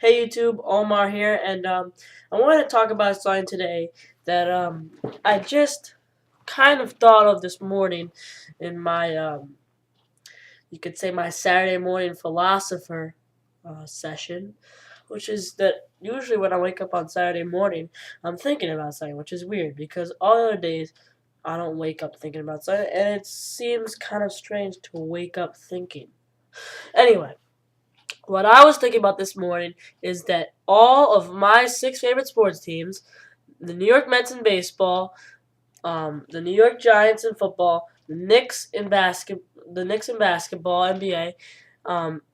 Hey YouTube, Omar here, and I wanted to talk about something today that I just kind of thought of this morning in my, you could say my Saturday morning philosopher session, which is that usually when I wake up on Saturday morning, I'm thinking about something, which is weird because all other days I don't wake up thinking about something, and it seems kind of strange to wake up thinking. Anyway. What I was thinking about this morning is that all of my six favorite sports teams, the New York Mets in baseball, the New York Giants in football, the Knicks in basketball, NBA,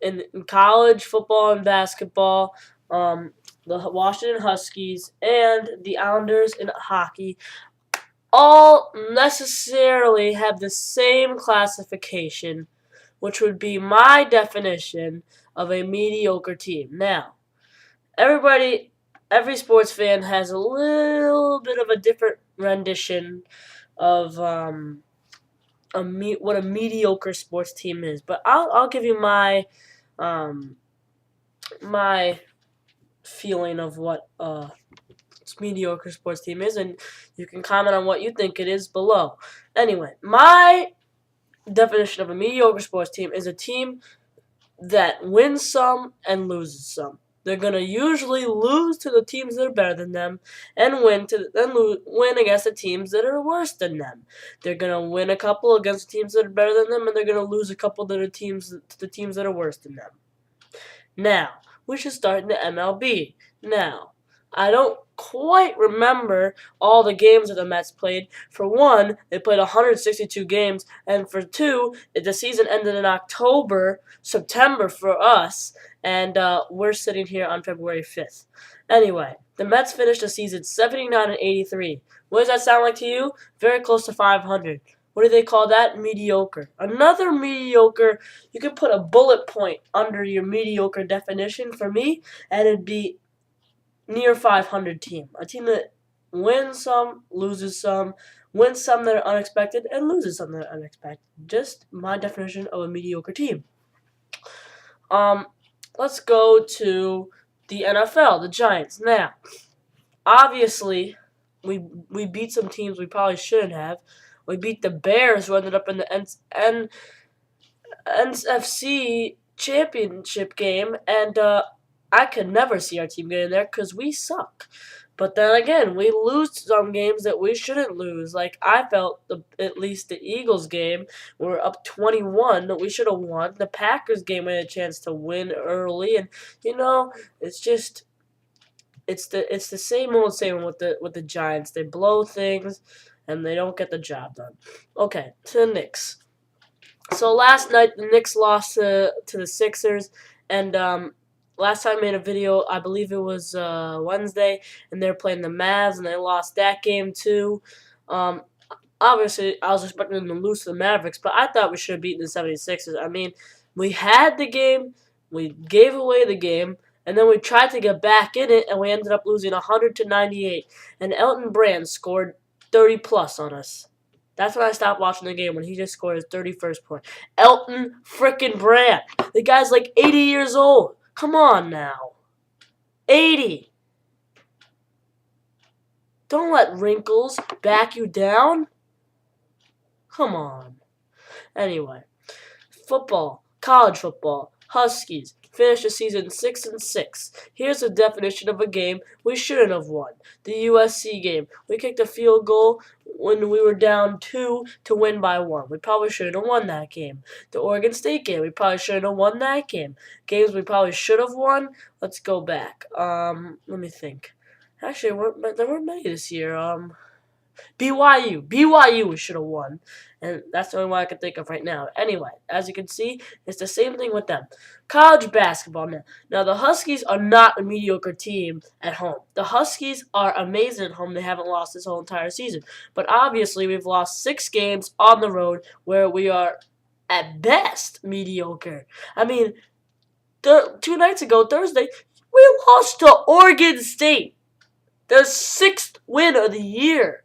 in college football and basketball, the Washington Huskies, and the Islanders in hockey, all necessarily have the same classification, which would be my definition of a mediocre team. Now, every sports fan has a little bit of a different rendition of what a mediocre sports team is, but I'll give you um, my feeling of what mediocre sports team is, and you can comment on what you think it is below. Anyway, my definition of a mediocre sports team is a team that wins some and loses some. They're gonna usually lose to the teams that are better than them, and win against the teams that are worse than them. They're gonna win a couple against the teams that are better than them, and they're gonna lose a couple to the teams that are worse than them. Now we should start in the MLB. Now, I don't quite remember all the games that the Mets played. For one, they played 162 games, and for two, the season ended in September for us, and we're sitting here on February 5th. Anyway, the Mets finished the season 79 and 83. What does that sound like to you? Very close to 500. What do they call that? Mediocre. Another mediocre, you could put a bullet point under your mediocre definition for me, and it'd be near 500 team. A team that wins some, loses some, wins some that are unexpected, and loses some that are unexpected. Just my definition of a mediocre team. Let's go to the NFL, the Giants. Now, obviously, we beat some teams we probably shouldn't have. We beat the Bears, who ended up in the NFC championship game, and I could never see our team getting there because we suck. But then again, we lose some games that we shouldn't lose. Like, I felt at least the Eagles game, we were up 21 that we should have won. The Packers game we had a chance to win early, and it's just it's the same old with the Giants. They blow things and they don't get the job done. Okay, to the Knicks. So last night the Knicks lost to the Sixers, and last time I made a video, I believe it was Wednesday, and they were playing the Mavs, and they lost that game too. Obviously, I was expecting them to lose to the Mavericks, but I thought we should have beaten the 76ers. I mean, we had the game, we gave away the game, and then we tried to get back in it, and we ended up losing 100-98. And Elton Brand scored 30+ on us. That's when I stopped watching the game, when he just scored his 31st point. Elton frickin' Brand. The guy's like 80 years old. Come on now. 80. Don't let wrinkles back you down. Come on. Anyway, football, college football, Huskies finished the season 6-6. Here's a definition of a game we shouldn't have won. The USC game. We kicked a field goal when we were down 2 to win by 1. We probably shouldn't have won that game. The Oregon State game. We probably shouldn't have won that game. Games we probably should have won. Let's go back. Let me think. Actually, there weren't many this year. BYU we should have won, and that's the only one I can think of right now. Anyway, as you can see, it's the same thing with them. College basketball now. Now, the Huskies are not a mediocre team at home. The Huskies are amazing at home. They haven't lost this whole entire season. But obviously, we've lost 6 games on the road where we are, at best, mediocre. I mean, 2 nights ago, Thursday, we lost to Oregon State. The 6th win of the year.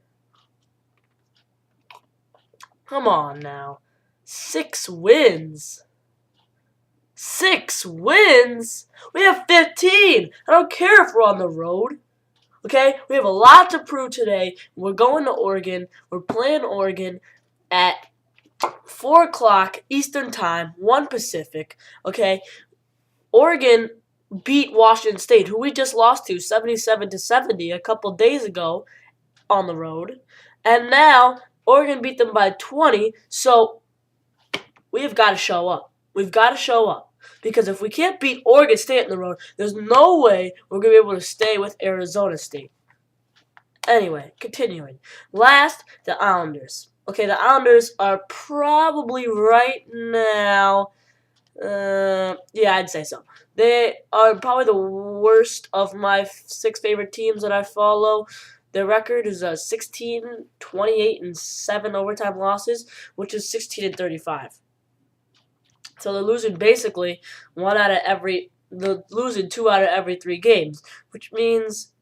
Come on now. 6 wins. 6 wins? We have 15. I don't care if we're on the road. Okay? We have a lot to prove today. We're going to Oregon. We're playing Oregon at 4 o'clock Eastern Time, 1 Pacific. Okay? Oregon beat Washington State, who we just lost to 77-70 a couple days ago on the road. And now Oregon beat them by 20, so we have got to show up. We've got to show up. Because if we can't beat Oregon State on the road, there's no way we're going to be able to stay with Arizona State. Anyway, continuing. Last, the Islanders. Okay, the Islanders are probably right now, yeah, I'd say so. They are probably the worst of my 6 favorite teams that I follow. Their record is 16, 28, and 7 overtime losses, which is 16 and 35. So they're losing basically 2 out of every 3 games, which means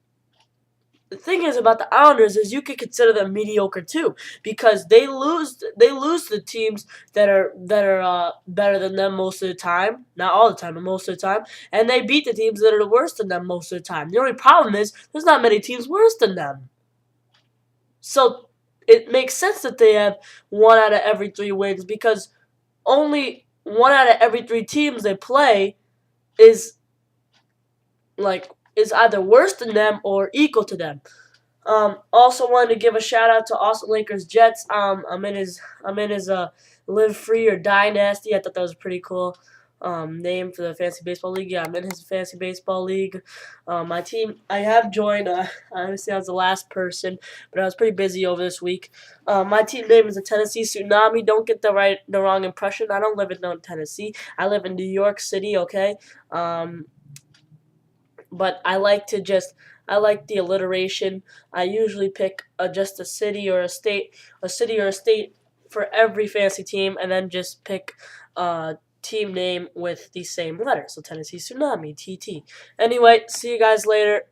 the thing is about the Islanders is you could consider them mediocre too, because they lose to teams that are better than them most of the time, not all the time, but most of the time, and they beat the teams that are worse than them most of the time. The only problem is there's not many teams worse than them. So it makes sense that they have 1 out of every 3 wins, because only 1 out of every 3 teams they play is either worse than them or equal to them. Also wanted to give a shout out to Austin Lakers Jets. I'm in his Live Free or Die Nasty. I thought that was a pretty cool name for the fantasy baseball league. Yeah, I'm in his fantasy baseball league. My team, I have joined. Honestly, I was the last person, but I was pretty busy over this week. My team name is the Tennessee Tsunami. Don't get the wrong impression. I don't live in Tennessee. I live in New York City. Okay. But I like the alliteration. I usually pick just a city or a state for every fantasy team, and then just pick a team name with the same letter. So Tennessee Tsunami, TT. Anyway, see you guys later.